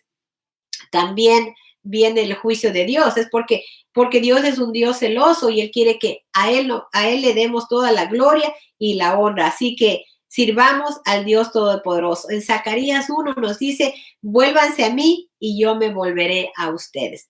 [SPEAKER 1] también viene el juicio de Dios. Es porque Dios es un Dios celoso y Él quiere que a él le demos toda la gloria y la honra. Así que Sirvamos al Dios Todopoderoso. En Zacarías 1 nos dice, vuélvanse a mí y yo me volveré a ustedes.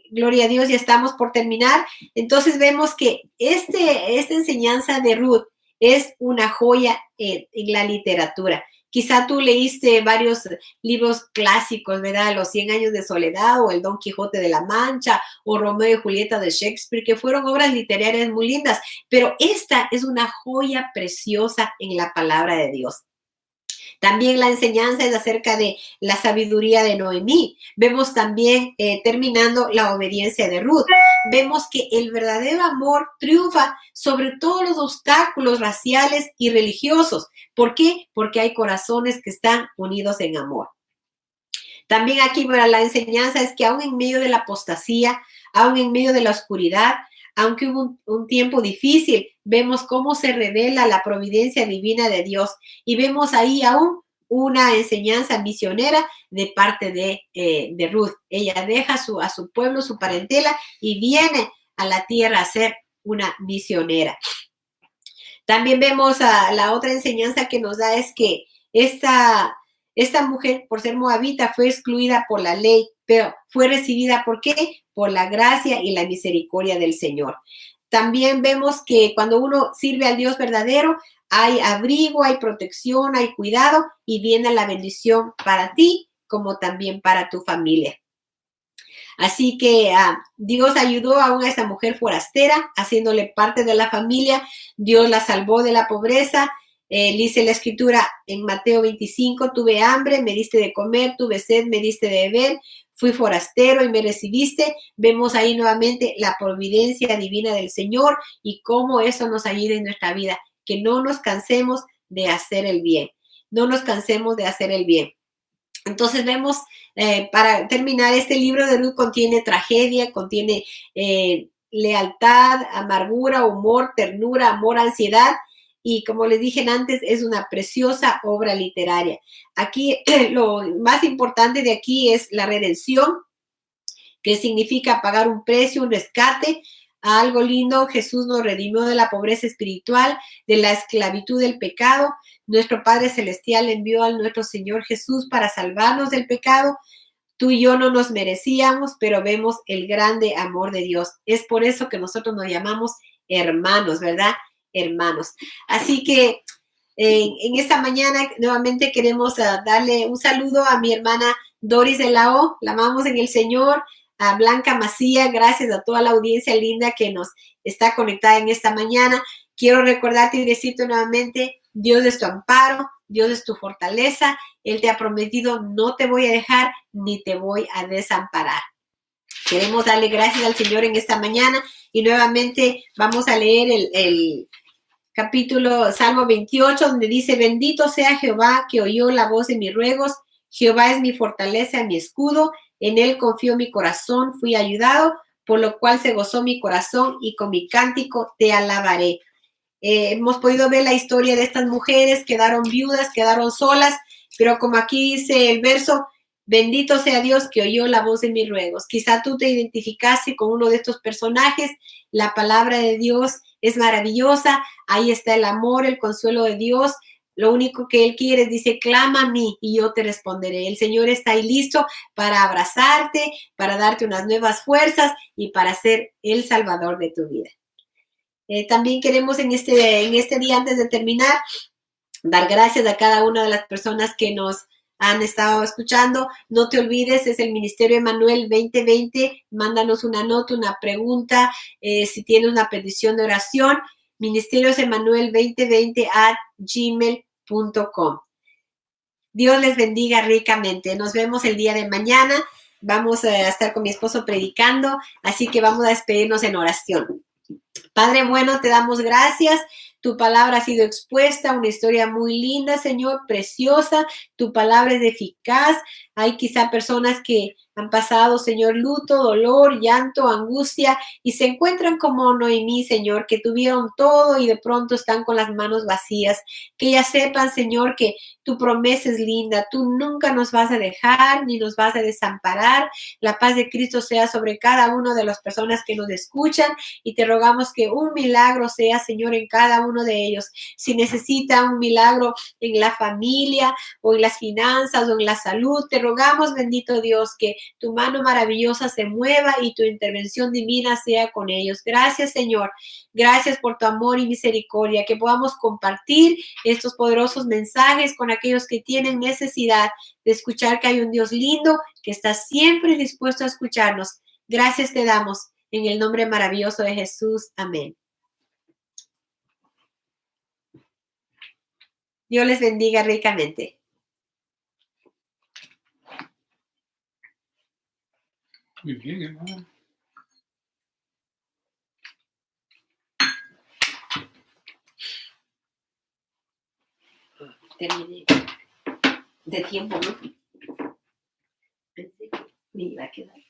[SPEAKER 1] Gloria a Dios, ya estamos por terminar. Entonces vemos que esta enseñanza de Ruth es una joya en la literatura. Quizá tú leíste varios libros clásicos, ¿verdad? Los 100 años de soledad o el Don Quijote de la Mancha o Romeo y Julieta de Shakespeare, que fueron obras literarias muy lindas, pero esta es una joya preciosa en la palabra de Dios. También la enseñanza es acerca de la sabiduría de Noemí. Vemos también, terminando, la obediencia de Ruth. Vemos que el verdadero amor triunfa sobre todos los obstáculos raciales y religiosos. ¿Por qué? Porque hay corazones que están unidos en amor. También aquí la enseñanza es que aún en medio de la apostasía, aún en medio de la oscuridad, aunque hubo un tiempo difícil, vemos cómo se revela la providencia divina de Dios y vemos ahí aún una enseñanza misionera de parte de Ruth. Ella deja a su pueblo, su parentela y viene a la tierra a ser una misionera. También vemos la otra enseñanza que nos da es que esta mujer, por ser moabita, fue excluida por la ley, pero fue recibida, ¿por qué? Por la gracia y la misericordia del Señor. También vemos que cuando uno sirve al Dios verdadero, hay abrigo, hay protección, hay cuidado y viene la bendición para ti como también para tu familia. Así que Dios ayudó aún a esta mujer forastera, haciéndole parte de la familia. Dios la salvó de la pobreza. Dice la escritura en Mateo 25, tuve hambre, me diste de comer, tuve sed, me diste de beber, fui forastero y me recibiste. Vemos ahí nuevamente la providencia divina del Señor y cómo eso nos ayuda en nuestra vida, que no nos cansemos de hacer el bien, no nos cansemos de hacer el bien. Entonces vemos, para terminar, este libro de Ruth contiene tragedia, contiene lealtad, amargura, humor, ternura, amor, ansiedad. Y como les dije antes, es una preciosa obra literaria. Aquí lo más importante de aquí es la redención, que significa pagar un precio, un rescate. Algo lindo, Jesús nos redimió de la pobreza espiritual, de la esclavitud del pecado. Nuestro Padre Celestial envió a nuestro Señor Jesús para salvarnos del pecado. Tú y yo no nos merecíamos, pero vemos el grande amor de Dios. Es por eso que nosotros nos llamamos hermanos, ¿verdad? Hermanos. Así que en esta mañana nuevamente queremos darle un saludo a mi hermana Doris de la O. La amamos en el Señor. A Blanca Macía, gracias a toda la audiencia linda que nos está conectada en esta mañana. Quiero recordarte y decirte nuevamente, Dios es tu amparo, Dios es tu fortaleza. Él te ha prometido, no te voy a dejar ni te voy a desamparar. Queremos darle gracias al Señor en esta mañana y nuevamente vamos a leer el capítulo Salmo 28, donde dice, bendito sea Jehová que oyó la voz de mis ruegos. Jehová es mi fortaleza, mi escudo. En él confió mi corazón, fui ayudado, por lo cual se gozó mi corazón y con mi cántico te alabaré. Hemos podido ver la historia de estas mujeres, quedaron viudas, quedaron solas, pero como aquí dice el verso, bendito sea Dios que oyó la voz de mis ruegos. Quizá tú te identificaste con uno de estos personajes. La palabra de Dios es maravillosa. Ahí está el amor, el consuelo de Dios. Lo único que Él quiere es, dice, clama a mí y yo te responderé. El Señor está ahí listo para abrazarte, para darte unas nuevas fuerzas y para ser el Salvador de tu vida. También queremos en este día, antes de terminar, dar gracias a cada una de las personas que nos han estado escuchando. No te olvides, es el Ministerio Emanuel 2020. Mándanos una nota, una pregunta, si tienes una petición de oración, Ministerios Emanuel 2020 @gmail.com. Dios les bendiga ricamente. Nos vemos el día de mañana. Vamos a estar con mi esposo predicando, así que vamos a despedirnos en oración. Padre bueno, te damos gracias. Tu palabra ha sido expuesta, una historia muy linda, Señor, preciosa. Tu palabra es eficaz. Hay quizá personas que han pasado, Señor, luto, dolor, llanto, angustia y se encuentran como Noemí, Señor, que tuvieron todo y de pronto están con las manos vacías. Que ya sepan, Señor, que tu promesa es linda. Tú nunca nos vas a dejar ni nos vas a desamparar. La paz de Cristo sea sobre cada una de las personas que nos escuchan y te rogamos que un milagro sea, Señor, en cada uno de ellos. Si necesita un milagro en la familia o en las finanzas o en la salud, te rogamos, bendito Dios, que tu mano maravillosa se mueva y tu intervención divina sea con ellos. Gracias, Señor. Gracias por tu amor y misericordia, que podamos compartir estos poderosos mensajes con aquellos que tienen necesidad de escuchar que hay un Dios lindo que está siempre dispuesto a escucharnos. Gracias te damos en el nombre maravilloso de Jesús. Amén. Dios les bendiga ricamente.
[SPEAKER 2] Muy bien, hermano.
[SPEAKER 1] Terminé de tiempo, ¿no? Pensé que me iba a quedar.